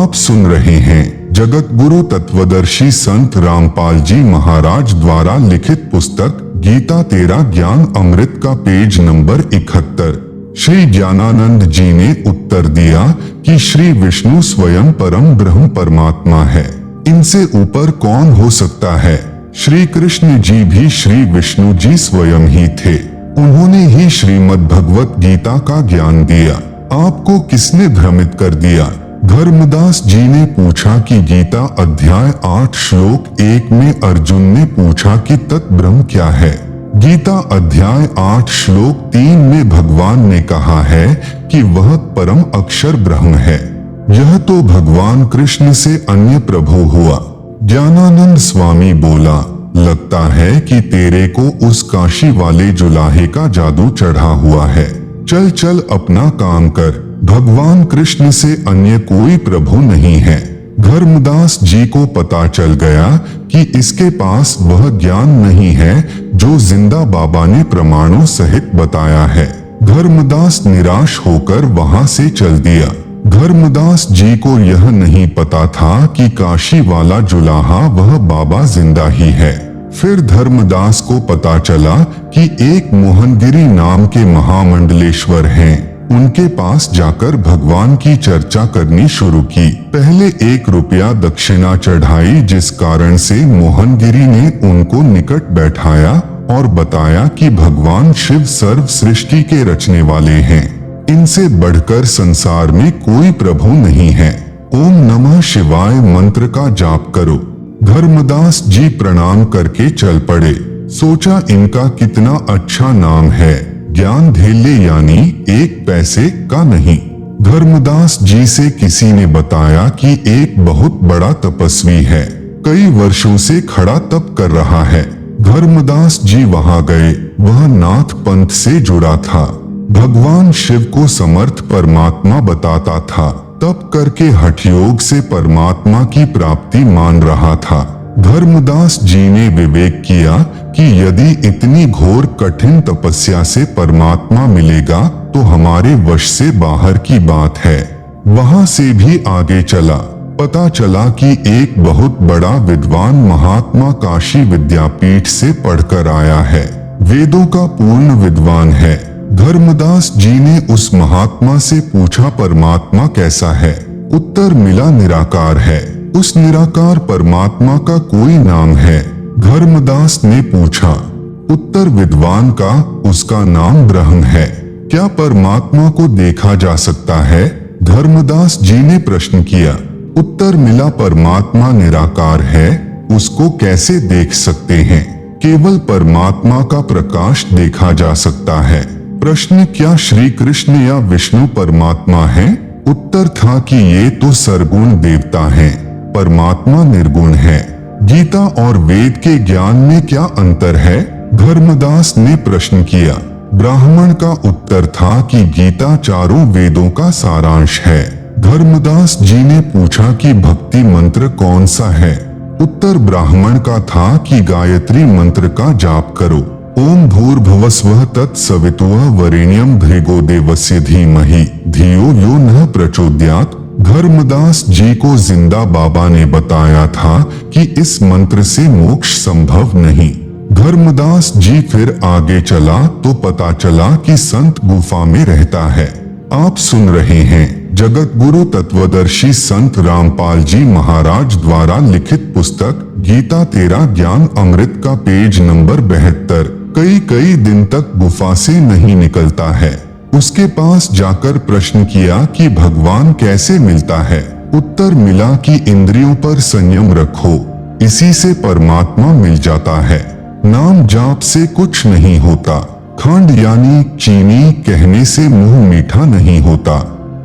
आप सुन रहे हैं जगत गुरु तत्वदर्शी संत रामपाल जी महाराज द्वारा लिखित पुस्तक गीता तेरा ज्ञान अमृत का पेज नंबर 71। श्री ज्ञानानंद जी ने उत्तर दिया कि श्री विष्णु स्वयं परम ब्रह्म परमात्मा है, इनसे ऊपर कौन हो सकता है। श्री कृष्ण जी भी श्री विष्णु जी स्वयं ही थे, उन्होंने ही श्रीमद् भगवत गीता का ज्ञान दिया। आपको किसने भ्रमित कर दिया। धर्मदास जी ने पूछा कि गीता अध्याय 8 श्लोक 1 में अर्जुन ने पूछा कि तत्ब्रह्म क्या है। गीता अध्याय 8 श्लोक 3 में भगवान ने कहा है कि वह परम अक्षर ब्रह्म है। यह तो भगवान कृष्ण से अन्य प्रभु हुआ। ज्ञानानंद स्वामी बोला, लगता है कि तेरे को उस काशी वाले जुलाहे का जादू चढ़ा हुआ है। चल चल अपना काम कर, भगवान कृष्ण से अन्य कोई प्रभु नहीं है। धर्मदास जी को पता चल गया कि इसके पास वह ज्ञान नहीं है जो जिंदा बाबा ने प्रमाणों सहित बताया है। धर्मदास निराश होकर वहां से चल दिया। धर्मदास जी को यह नहीं पता था कि काशी वाला जुलाहा वह बाबा जिंदा ही है। फिर धर्मदास को पता चला कि एक मोहनगिरी नाम के महामंडलेश्वर हैं। उनके पास जाकर भगवान की चर्चा करनी शुरू की। पहले 1 रुपया दक्षिणा चढ़ाई, जिस कारण से मोहनगिरी ने उनको निकट बैठाया और बताया कि भगवान शिव सर्व सृष्टि के रचने वाले हैं, इनसे बढ़कर संसार में कोई प्रभु नहीं है। ओम नमः शिवाय मंत्र का जाप करो। धर्मदास जी प्रणाम करके चल पड़े। सोचा इनका कितना अच्छा नाम है, ज्ञान धेले, यानी 1 पैसे का नहीं। धर्मदास जी से किसी ने बताया कि एक बहुत बड़ा तपस्वी है, कई वर्षों से खड़ा तप कर रहा है। धर्मदास जी वहां गए। वह नाथ पंथ से जुड़ा था, भगवान शिव को समर्थ परमात्मा बताता था। तप करके हठ योग से परमात्मा की प्राप्ति मान रहा था। धर्मदास जी ने विवेक किया कि यदि इतनी घोर कठिन तपस्या से परमात्मा मिलेगा तो हमारे वश से बाहर की बात है। वहां से भी आगे चला। पता चला कि एक बहुत बड़ा विद्वान महात्मा काशी विद्यापीठ से पढ़कर आया है, वेदों का पूर्ण विद्वान है। धर्मदास जी ने उस महात्मा से पूछा, परमात्मा कैसा है। उत्तर मिला, निराकार है। उस निराकार परमात्मा का कोई नाम है। धर्मदास ने पूछा। उत्तर विद्वान का, उसका नाम ब्रह्म है। क्या परमात्मा को देखा जा सकता है। धर्मदास जी ने प्रश्न किया। उत्तर मिला, परमात्मा निराकार है, उसको कैसे देख सकते हैं। केवल परमात्मा का प्रकाश देखा जा सकता है। प्रश्न, क्या श्री कृष्ण या विष्णु परमात्मा हैं? उत्तर था कि ये तो सरगुण देवता हैं, परमात्मा निर्गुण है। गीता और वेद के ज्ञान में क्या अंतर है? धर्मदास ने प्रश्न किया। ब्राह्मण का उत्तर था कि गीता चारों वेदों का सारांश है। धर्मदास जी ने पूछा कि भक्ति मंत्र कौन सा है? उत्तर ब्राह्मण का था कि गायत्री मंत्र का जाप करो। ओम भूर्भुवस्वः तत्सवितुर्वरेण्यं भृगो देवस्य धीमहि धियो यो नः प्रचोदयात्। धर्मदास जी को जिंदा बाबा ने बताया था कि इस मंत्र से मोक्ष संभव नहीं। धर्मदास जी फिर आगे चला तो पता चला कि संत गुफा में रहता है। आप सुन रहे हैं जगत गुरु तत्वदर्शी संत रामपाल जी महाराज द्वारा लिखित पुस्तक गीता तेरा ज्ञान अमृत का पेज नंबर 72। कई दिन तक गुफा से नहीं निकलता है। उसके पास जाकर प्रश्न किया कि भगवान कैसे मिलता है। उत्तर मिला कि इंद्रियों पर संयम रखो, इसी से परमात्मा मिल जाता है। नाम जाप से कुछ नहीं होता। खंड यानी चीनी कहने से मुंह मीठा नहीं होता।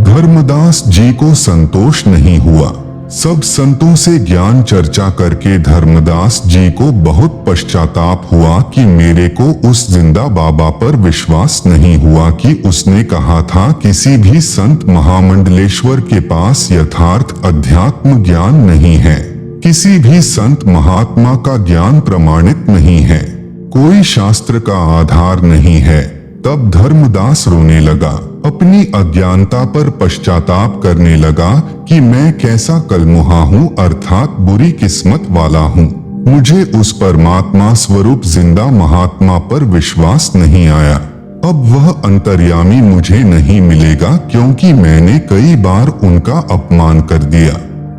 धर्मदास जी को संतोष नहीं हुआ। सब संतों से ज्ञान चर्चा करके धर्मदास जी को बहुत पश्चाताप हुआ कि मेरे को उस जिंदा बाबा पर विश्वास नहीं हुआ कि उसने कहा था किसी भी संत महामंडलेश्वर के पास यथार्थ अध्यात्म ज्ञान नहीं है। किसी भी संत महात्मा का ज्ञान प्रमाणित नहीं है, कोई शास्त्र का आधार नहीं है। तब धर्मदास रोने लगा, अपनी अज्ञानता पर पश्चाताप करने लगा कि मैं कैसा कलमुहा हूँ, अर्थात बुरी किस्मत वाला हूँ। मुझे उस परमात्मा स्वरूप जिंदा महात्मा पर विश्वास नहीं आया। अब वह अंतर्यामी मुझे नहीं मिलेगा क्योंकि मैंने कई बार उनका अपमान कर दिया।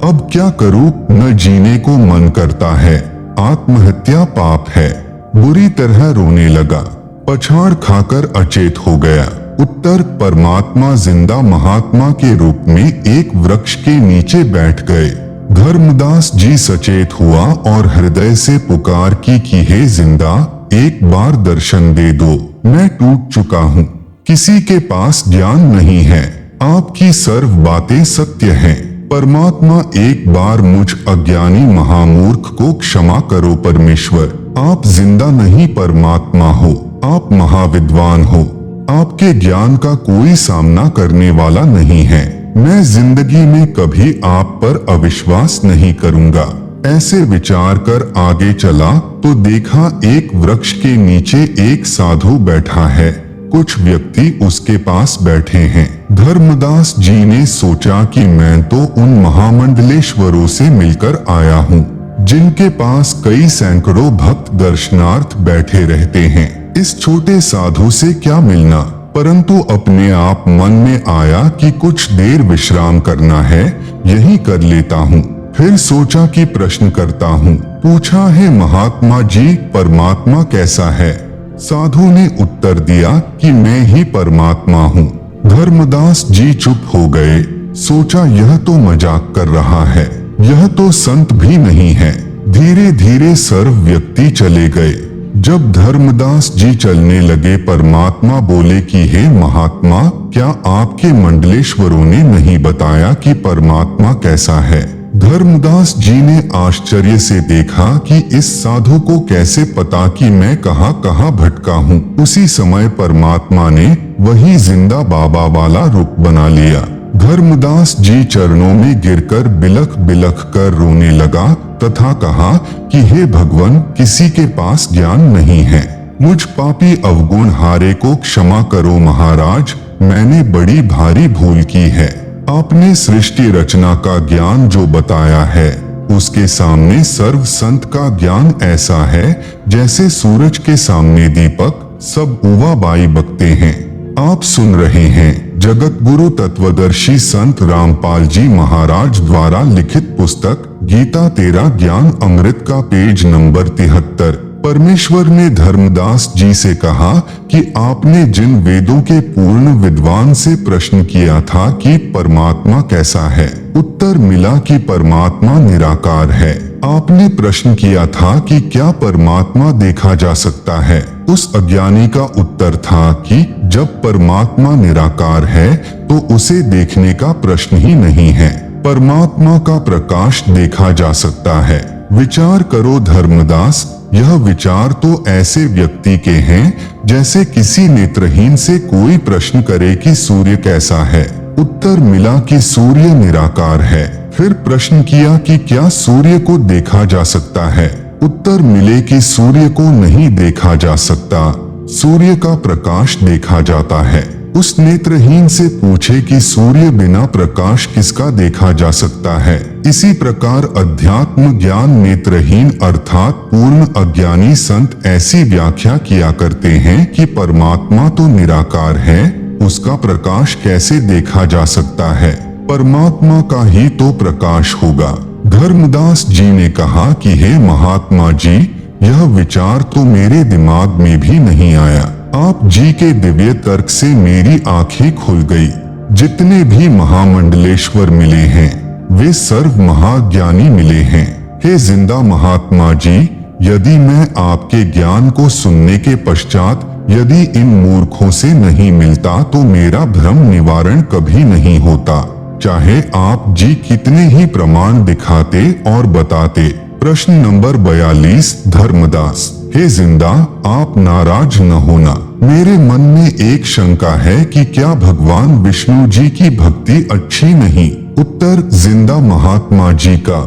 अब क्या करूं, न जीने को मन करता है, आत्महत्या पाप है। बुरी तरह रोने लगा, पछाड़ खाकर अचेत हो गया। उत्तर, परमात्मा जिंदा महात्मा के रूप में एक वृक्ष के नीचे बैठ गए। धर्मदास जी सचेत हुआ और हृदय से पुकार की कि हे जिंदा, एक बार दर्शन दे दो, मैं टूट चुका हूँ, किसी के पास ज्ञान नहीं है, आपकी सर्व बातें सत्य हैं। परमात्मा एक बार मुझ अज्ञानी महामूर्ख को क्षमा करो परमेश्वर, आप जिंदा नहीं परमात्मा हो, आप महाविद्वान हो, आपके ज्ञान का कोई सामना करने वाला नहीं है। मैं जिंदगी में कभी आप पर अविश्वास नहीं करूंगा। ऐसे विचार कर आगे चला तो देखा एक वृक्ष के नीचे एक साधु बैठा है, कुछ व्यक्ति उसके पास बैठे हैं। धर्मदास जी ने सोचा कि मैं तो उन महामंडलेश्वरों से मिलकर आया हूँ, जिनके पास कई सैकड़ों भक्त दर्शनार्थ बैठे रहते हैं। इस छोटे साधु से क्या मिलना, परंतु अपने आप मन में आया कि कुछ देर विश्राम करना है, यही कर लेता हूँ। फिर सोचा कि प्रश्न करता हूँ। पूछा, है महात्मा जी, परमात्मा कैसा है? साधु ने उत्तर दिया कि मैं ही परमात्मा हूँ। धर्मदास जी चुप हो गए। सोचा यह तो मजाक कर रहा है, यह तो संत भी नहीं है। धीरे धीरे सर्व व्यक्ति चले गए। जब धर्मदास जी चलने लगे, परमात्मा बोले कि हे महात्मा, क्या आपके मंडलेश्वरों ने नहीं बताया कि परमात्मा कैसा है? धर्मदास जी ने आश्चर्य से देखा कि इस साधु को कैसे पता कि मैं कहाँ कहाँ भटका हूँ। उसी समय परमात्मा ने वही जिंदा बाबा वाला रूप बना लिया। धर्मदास जी चरणों में गिरकर बिलख बिलख कर रोने लगा तथा कहा कि हे भगवान, किसी के पास ज्ञान नहीं है, मुझ पापी अवगुण हारे को क्षमा करो महाराज, मैंने बड़ी भारी भूल की है। आपने सृष्टि रचना का ज्ञान जो बताया है, उसके सामने सर्व संत का ज्ञान ऐसा है जैसे सूरज के सामने दीपक, सब उवाबाई बकते हैं। आप सुन रहे हैं जगत गुरु तत्वदर्शी संत रामपाल जी महाराज द्वारा लिखित पुस्तक गीता तेरा ज्ञान अमृत का पेज नंबर 73। परमेश्वर ने धर्मदास जी से कहा कि आपने जिन वेदों के पूर्ण विद्वान से प्रश्न किया था कि परमात्मा कैसा है, उत्तर मिला कि परमात्मा निराकार है। आपने प्रश्न किया था कि क्या परमात्मा देखा जा सकता है, उस अज्ञानी का उत्तर था कि जब परमात्मा निराकार है तो उसे देखने का प्रश्न ही नहीं है, परमात्मा का प्रकाश देखा जा सकता है। विचार करो धर्मदास, यह विचार तो ऐसे व्यक्ति के हैं जैसे किसी नेत्रहीन से कोई प्रश्न करे कि सूर्य कैसा है, उत्तर मिला कि सूर्य निराकार है। फिर प्रश्न किया कि क्या सूर्य को देखा जा सकता है, उत्तर मिले कि सूर्य को नहीं देखा जा सकता, सूर्य का प्रकाश देखा जाता है। उस नेत्रहीन से पूछे कि सूर्य बिना प्रकाश किसका देखा जा सकता है। इसी प्रकार अध्यात्म ज्ञान नेत्रहीन अर्थात पूर्ण अज्ञानी संत ऐसी व्याख्या किया करते हैं कि परमात्मा तो निराकार है, उसका प्रकाश कैसे देखा जा सकता है, परमात्मा का ही तो प्रकाश होगा। धर्मदास जी ने कहा कि हे महात्मा जी, यह विचार तो मेरे दिमाग में भी नहीं आया। आप जी के दिव्य तर्क से मेरी आंखें खुल गई। जितने भी महामंडलेश्वर मिले हैं वे सर्व महाज्ञानी मिले हैं। हे जिंदा महात्मा जी, यदि मैं आपके ज्ञान को सुनने के पश्चात यदि इन मूर्खों से नहीं मिलता तो मेरा भ्रम निवारण कभी नहीं होता, चाहे आप जी कितने ही प्रमाण दिखाते और बताते। प्रश्न नंबर 42 धर्मदास, हे जिंदा, आप नाराज न होना, मेरे मन में एक शंका है कि क्या भगवान विष्णु जी की भक्ति अच्छी नहीं? उत्तर जिंदा महात्मा जी का,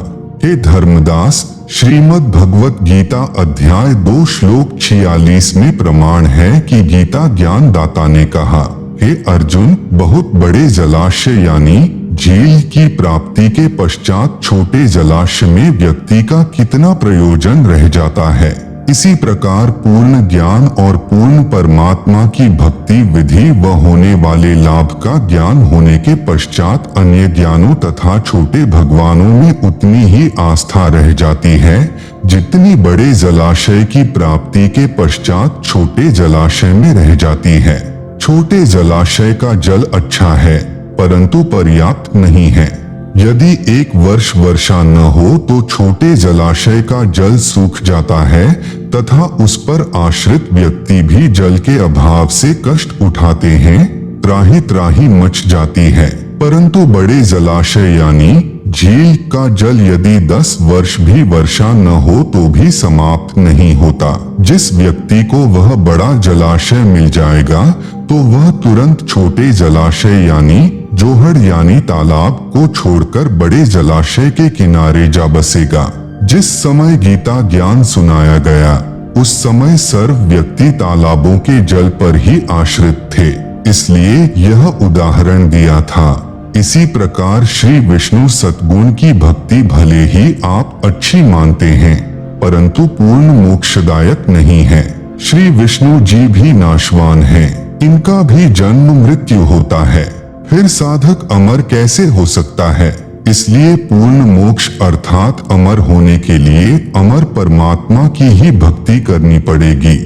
हे धर्मदास, श्रीमद् भगवत गीता अध्याय 2 श्लोक 46 में प्रमाण है कि गीता ज्ञान दाता ने कहा, हे अर्जुन, बहुत बड़े जलाशय यानी झील की प्राप्ति के पश्चात छोटे जलाशय में व्यक्ति का कितना प्रयोजन रह जाता है, इसी प्रकार पूर्ण ज्ञान और पूर्ण परमात्मा की भक्ति विधि व होने वाले लाभ का ज्ञान होने के पश्चात अन्य ज्ञानों तथा छोटे भगवानों में उतनी ही आस्था रह जाती है जितनी बड़े जलाशय की प्राप्ति के पश्चात छोटे जलाशय में रह जाती है। छोटे जलाशय का जल अच्छा है परंतु पर्याप्त नहीं है। यदि एक वर्ष वर्षा न हो तो छोटे जलाशय का जल सूख जाता है तथा उस पर आश्रित व्यक्ति भी जल के अभाव से कष्ट उठाते हैं, त्राही त्राही मच जाती है। परंतु बड़े जलाशय यानी झील का जल यदि 10 वर्ष भी वर्षा न हो तो भी समाप्त नहीं होता। जिस व्यक्ति को वह बड़ा जलाशय मिल जाएगा तो वह तुरंत छोटे जलाशय यानी जोहड़ यानी तालाब को छोड़कर बड़े जलाशय के किनारे जा बसेगा। जिस समय गीता ज्ञान सुनाया गया उस समय सर्व व्यक्ति तालाबों के जल पर ही आश्रित थे, इसलिए यह उदाहरण दिया था। इसी प्रकार श्री विष्णु सद्गुण की भक्ति भले ही आप अच्छी मानते हैं परंतु पूर्ण मोक्षदायक नहीं है। श्री विष्णु जी भी नाशवान हैं, इनका भी जन्म मृत्यु होता है, फिर साधक अमर कैसे हो सकता है। इसलिए पूर्ण मोक्ष अर्थात अमर होने के लिए अमर परमात्मा की ही भक्ति करनी पड़ेगी।